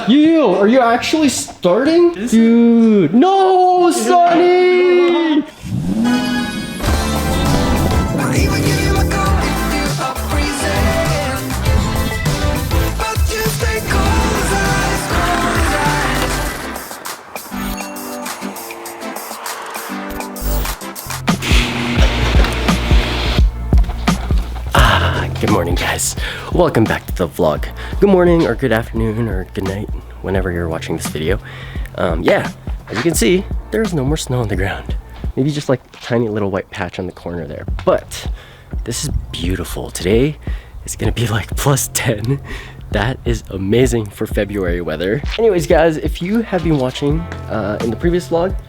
You, are you actually starting? Dude, no, Sonny! Good morning, guys. Welcome back to the vlog. Good morning, or good afternoon, or good night, whenever you're watching this video. Yeah, as you can see, there's no more snow on the ground. Maybe just like a tiny little white patch on the corner there. But this is beautiful. Today is gonna be like plus 10. That is amazing for February weather. Anyways, guys, if you have been watching in the previous vlog,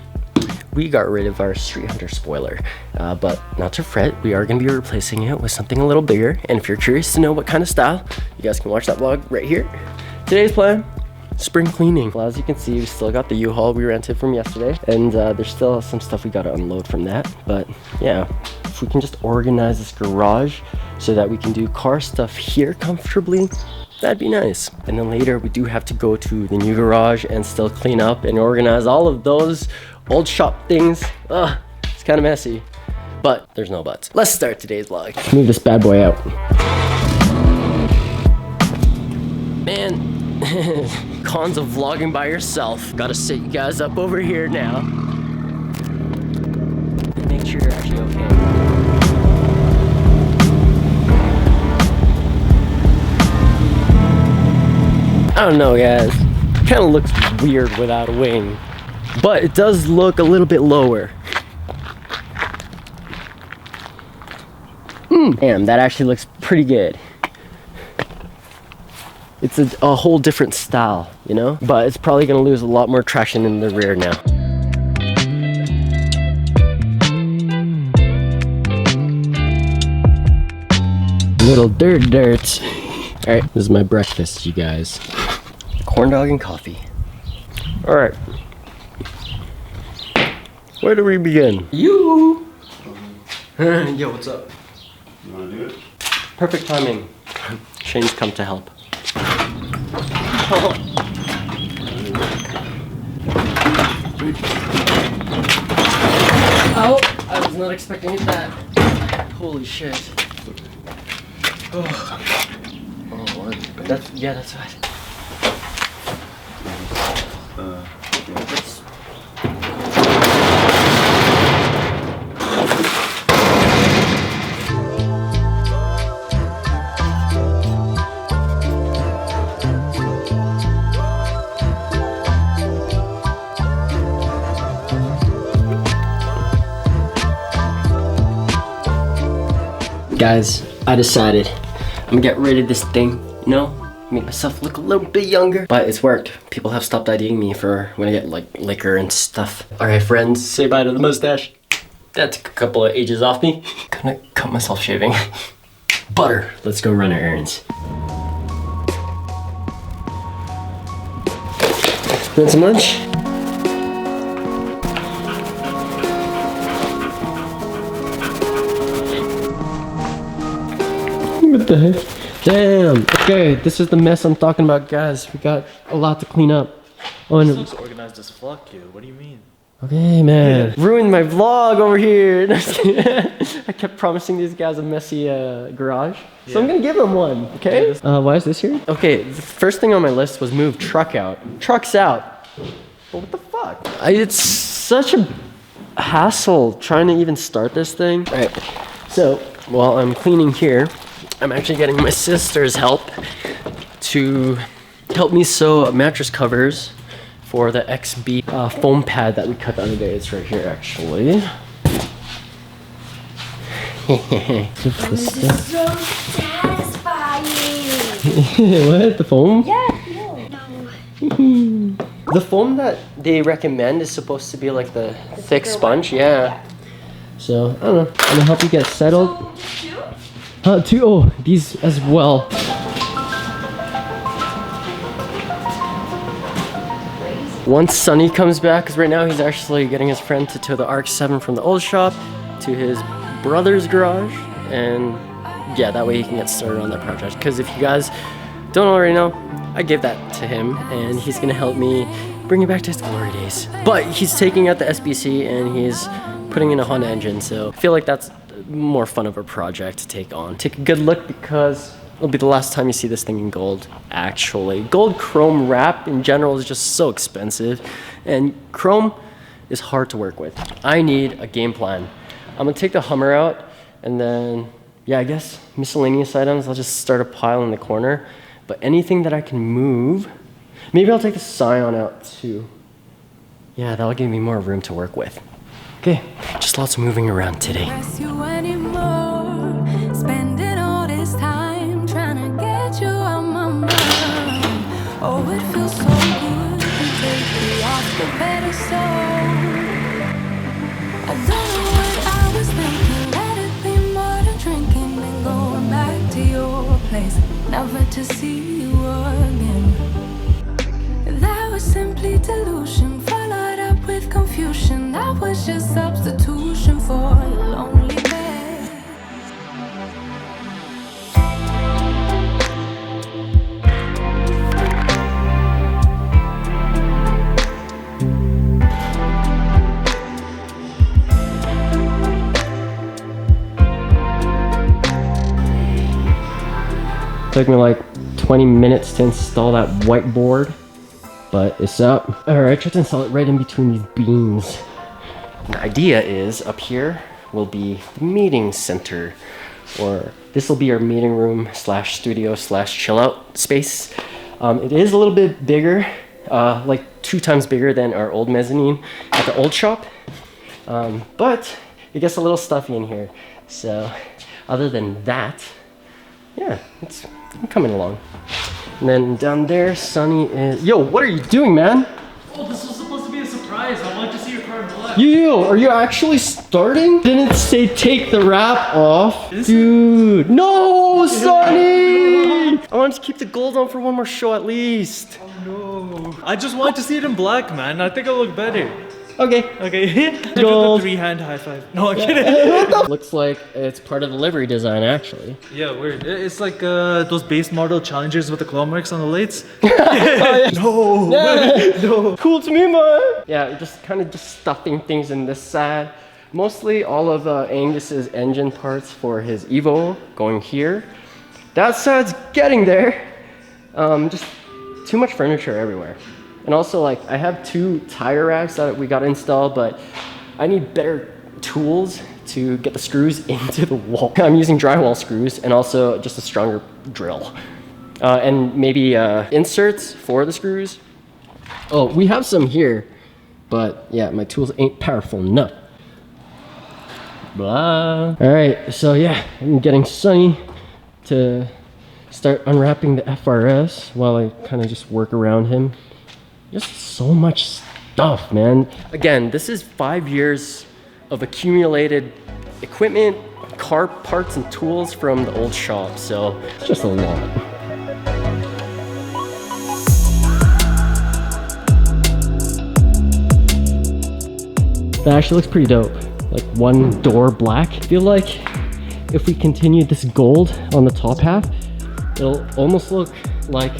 we got rid of our Street Hunter spoiler, but not to fret, we are going to be replacing it with something a little bigger. And if you're curious to know what kind of style, you guys can watch that vlog right here. Today's plan, spring cleaning. Well, as you can see, we still got the U-Haul we rented from yesterday, and there's still some stuff we got to unload from that. But yeah, if we can just organize this garage so that we can do car stuff here comfortably, that'd be nice. And then later we do have to go to the new garage and still clean up and organize all of those old shop things. Ugh, it's kind of messy, but there's no buts. Let's start today's vlog. Let's move this bad boy out. Man, cons of vlogging by yourself. Gotta sit you guys up over here now and make sure you're actually okay. I don't know, guys. Kind of looks weird without a wing, but it does look a little bit lower. Damn, that actually looks pretty good. It's a whole different style, you know? But it's probably gonna lose a lot more traction in the rear now. Little dirt. All right, this is my breakfast, you guys. Corn dog and coffee. All right. Where do we begin? You. Yo, what's up? You wanna do it? Perfect timing. Shane's come to help. Oh, I was not expecting it that. Holy shit. Oh, that's right. Guys, I decided I'm gonna get rid of this thing, you know? Make myself look a little bit younger. But it's worked. People have stopped IDing me for when I get like liquor and stuff. Alright friends, say bye to the mustache. That took a couple of ages off me. Gonna cut myself shaving. Butter. Let's go run our errands. Want some lunch? What the heck? Damn. Okay, this is the mess I'm talking about, guys. We got a lot to clean up. Oh, and This looks organized as fuck, dude. What do you mean? okay, man. Ruined my vlog over here. I kept promising these guys a messy garage. So I'm gonna give them one, okay? Why is this here? Okay, the first thing on my list was move truck out. Truck's out. But what the fuck? It's such a hassle trying to even start this thing. All right, so while I'm cleaning here, I'm actually getting my sister's help to help me sew mattress covers for the XB foam pad that we cut the other day. It's right here, actually. This is so satisfying. What? The foam? Yeah, no. The foam that they recommend is supposed to be like the thick sponge. Yeah. So, I don't know. I'm gonna help you get settled. Two? Oh, these as well. Once Sonny comes back, because right now he's actually getting his friend to tow the RX-7 from the old shop to his brother's garage, and yeah, that way he can get started on that project. Because if you guys don't already know, I gave that to him, and he's gonna help me bring it back to his glory days. But he's taking out the SBC and he's putting in a Honda engine, so I feel like that's more fun of a project to take on. Take a good look because it'll be the last time you see this thing in gold, actually. Gold chrome wrap in general is just so expensive, and chrome is hard to work with. I need a game plan. I'm gonna take the Hummer out, and then, yeah, I guess miscellaneous items, I'll just start a pile in the corner. But anything that I can move, maybe I'll take the Scion out too. Yeah, that'll give me more room to work with. Okay, just lots of moving around today. Spending all this time trying to get you out my mind. Oh, it feels so good to take you off the pedestal. I don't know what I was thinking. Let it be more than drinking and going back to your place, never to see you again. That was simply delusion, followed up with confusion. That was just substitution for a lonely bed. Took me like 20 minutes to install that whiteboard, but it's up. All right, try to install it right in between these beams. The idea is up here will be the meeting center, or this will be our meeting room slash studio slash chill out space. It is a little bit bigger, like 2 times bigger than our old mezzanine at the old shop, but it gets a little stuffy in here. So other than that, yeah, I'm coming along. And then down there, Sunny is... Yo, what are you doing, man? Oh, this was supposed to be a surprise. I wanted to see your car in black. Yo, are you actually starting? Didn't say take the wrap off. Dude, no, Sunny! I wanted to keep the gold on for one more show at least. Oh no. I just wanted to see it in black, man. I think it'll look better. Okay. Okay. Gold. The 3-hand high five. No, I'm kidding. Looks like it's part of the livery design, actually. Yeah, weird. It's like those base model Challengers with the claw marks on the lights. Oh, yeah. No. Yeah. No. Cool to me, man. Yeah, just kind of just stuffing things in this side. Mostly all of Angus's engine parts for his Evo going here. That side's getting there. Just too much furniture everywhere. And also, like, I have 2 tire racks that we got installed, but I need better tools to get the screws into the wall. I'm using drywall screws and also just a stronger drill. And maybe inserts for the screws. Oh, we have some here, but yeah, my tools ain't powerful enough. Blah. All right, so yeah, I'm getting Sunny to start unwrapping the FRS while I kind of just work around him. Just so much stuff, man. Again, this is 5 years of accumulated equipment, car parts and tools from the old shop, so it's just a lot. That actually looks pretty dope. Like 1 door black. I feel like if we continued this gold on the top half, it'll almost look like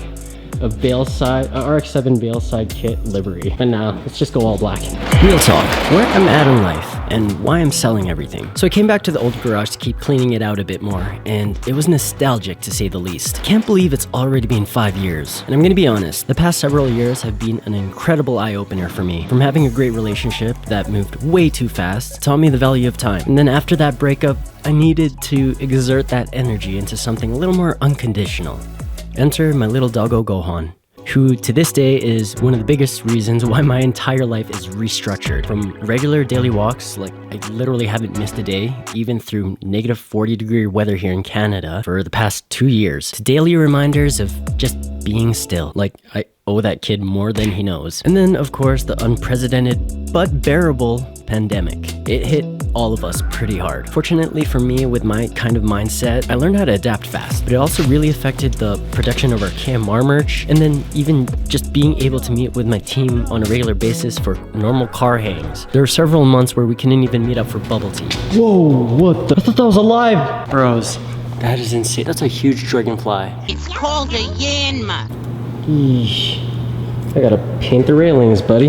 a Veilside, RX-7 Veilside kit livery. But now, let's just go all black. Real talk, where I'm at in life and why I'm selling everything. So I came back to the old garage to keep cleaning it out a bit more, and it was nostalgic to say the least. Can't believe it's already been 5 years. And I'm gonna be honest, the past several years have been an incredible eye-opener for me. From having a great relationship that moved way too fast, taught me the value of time. And then after that breakup, I needed to exert that energy into something a little more unconditional. Enter my little doggo Gohan, who to this day is one of the biggest reasons why my entire life is restructured. From regular daily walks, like I literally haven't missed a day, even through negative 40-degree weather here in Canada for the past 2 years, to daily reminders of just being still. Like I owe that kid more than he knows. And then of course the unprecedented but bearable pandemic. It hit all of us pretty hard. Fortunately for me, with my kind of mindset, I learned how to adapt fast, but it also really affected the production of our KMR merch, and then even just being able to meet with my team on a regular basis for normal car hangs. There were several months where we couldn't even meet up for bubble tea. Whoa, what the? I thought that was alive! Bros, that is insane. That's a huge dragonfly. It's called a yanma. Eesh. I gotta paint the railings, buddy.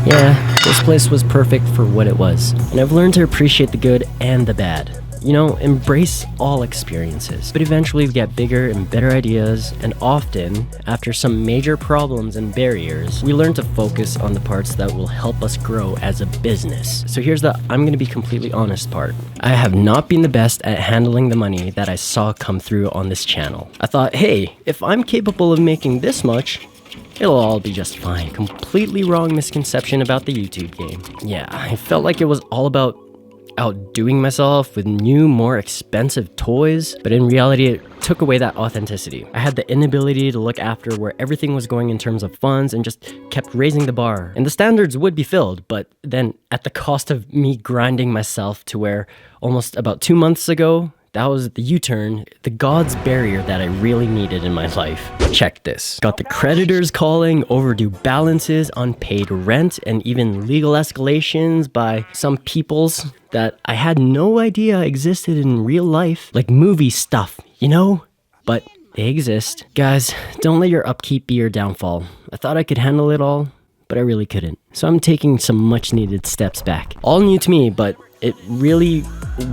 Yeah, this place was perfect for what it was, and I've learned to appreciate the good and the bad. You know, embrace all experiences, but eventually we get bigger and better ideas, and often, after some major problems and barriers, we learn to focus on the parts that will help us grow as a business. So here's the I'm gonna be completely honest part. I have not been the best at handling the money that I saw come through on this channel. I thought, hey, if I'm capable of making this much, it'll all be just fine. Completely wrong misconception about the YouTube game. Yeah, I felt like it was all about outdoing myself with new, more expensive toys, but in reality, it took away that authenticity. I had the inability to look after where everything was going in terms of funds and just kept raising the bar. And the standards would be filled, but then at the cost of me grinding myself to where almost about 2 months ago, that was the U-turn, the God's barrier that I really needed in my life. Check this. Got the creditors calling, overdue balances, unpaid rent, and even legal escalations by some peoples that I had no idea existed in real life. Like movie stuff, you know? But they exist. Guys, don't let your upkeep be your downfall. I thought I could handle it all, but I really couldn't. So I'm taking some much needed steps back. All new to me, but it really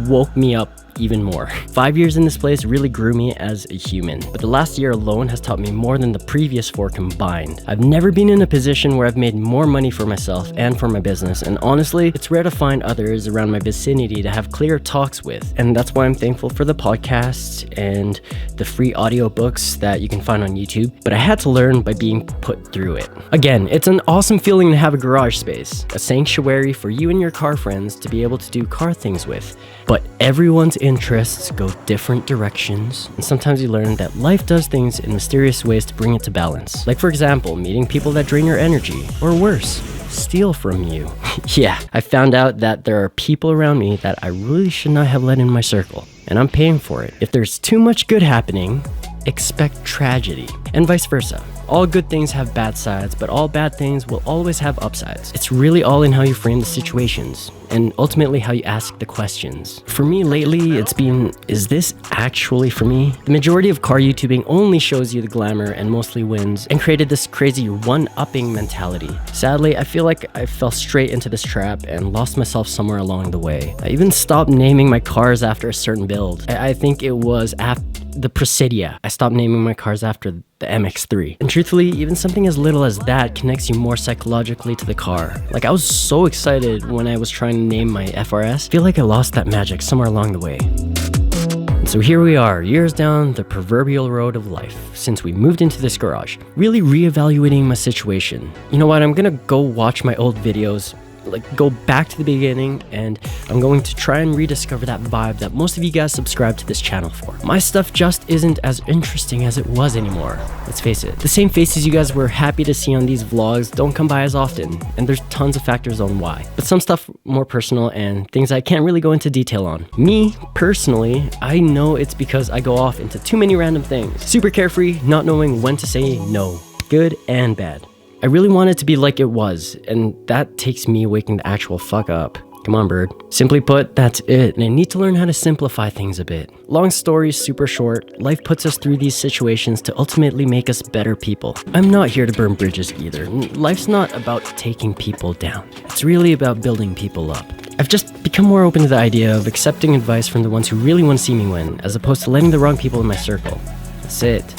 woke me up even more. 5 years in this place really grew me as a human, but the last year alone has taught me more than the previous 4 combined. I've never been in a position where I've made more money for myself and for my business, and honestly, it's rare to find others around my vicinity to have clear talks with, and that's why I'm thankful for the podcasts and the free audiobooks that you can find on YouTube, but I had to learn by being put through it. Again, it's an awesome feeling to have a garage space, a sanctuary for you and your car friends to be able to do car things with, but everyone's interests go different directions, and sometimes you learn that life does things in mysterious ways to bring it to balance. Like for example, meeting people that drain your energy, or worse, steal from you. Yeah, I found out that there are people around me that I really should not have let in my circle, and I'm paying for it. If there's too much good happening, expect tragedy, and vice versa. All good things have bad sides, but all bad things will always have upsides. It's really all in how you frame the situations, and ultimately how you ask the questions. For me lately, it's been, is this actually for me? The majority of car YouTubing only shows you the glamour and mostly wins, and created this crazy one-upping mentality. Sadly, I feel like I fell straight into this trap and lost myself somewhere along the way. I even stopped naming my cars after a certain build. I think it was after the Presidia. I stopped naming my cars after the MX-3. And truthfully, even something as little as that connects you more psychologically to the car. Like, I was so excited when I was trying to name my FRS. I feel like I lost that magic somewhere along the way. And so here we are, years down the proverbial road of life, since we moved into this garage, really reevaluating my situation. You know what, I'm gonna go watch my old videos, like go back to the beginning, and I'm going to try and rediscover that vibe that most of you guys subscribe to this channel for. My stuff just isn't as interesting as it was anymore. Let's face it. The same faces you guys were happy to see on these vlogs don't come by as often, and there's tons of factors on why. But some stuff more personal and things I can't really go into detail on. Me, personally, I know it's because I go off into too many random things. Super carefree, not knowing when to say no. Good and bad. I really want it to be like it was, and that takes me waking the actual fuck up. Come on, Bird. Simply put, that's it, and I need to learn how to simplify things a bit. Long story, super short, life puts us through these situations to ultimately make us better people. I'm not here to burn bridges either. Life's not about taking people down. It's really about building people up. I've just become more open to the idea of accepting advice from the ones who really want to see me win, as opposed to letting the wrong people in my circle. That's it.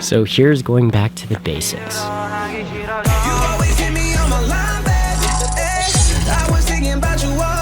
So here's going back to the basics. You always hit me on my line, baby. I was thinking about you all